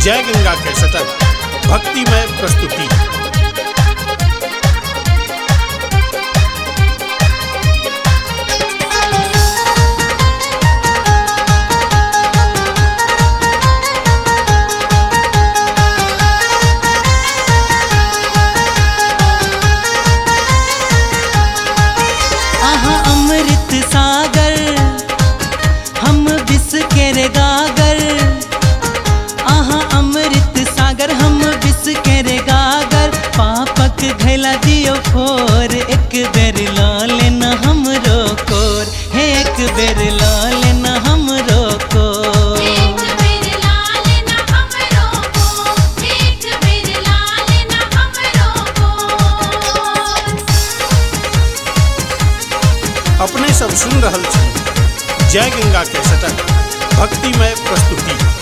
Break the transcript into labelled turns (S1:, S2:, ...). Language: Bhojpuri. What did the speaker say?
S1: जय गंगा के सटक भक्तिमय प्रस्तुति।
S2: अमृत सागर हम बिस के रे गागर, अमृत सागर हम बिस के रे गागर। पापक घैला दियो फोर, एक बेर ला लेना हमरो कोर, हे एक बेर ला लेना हमरो कोर।
S1: अपने सब सुन रहल छी जय गंगा के सटक भक्तिमय प्रस्तुति।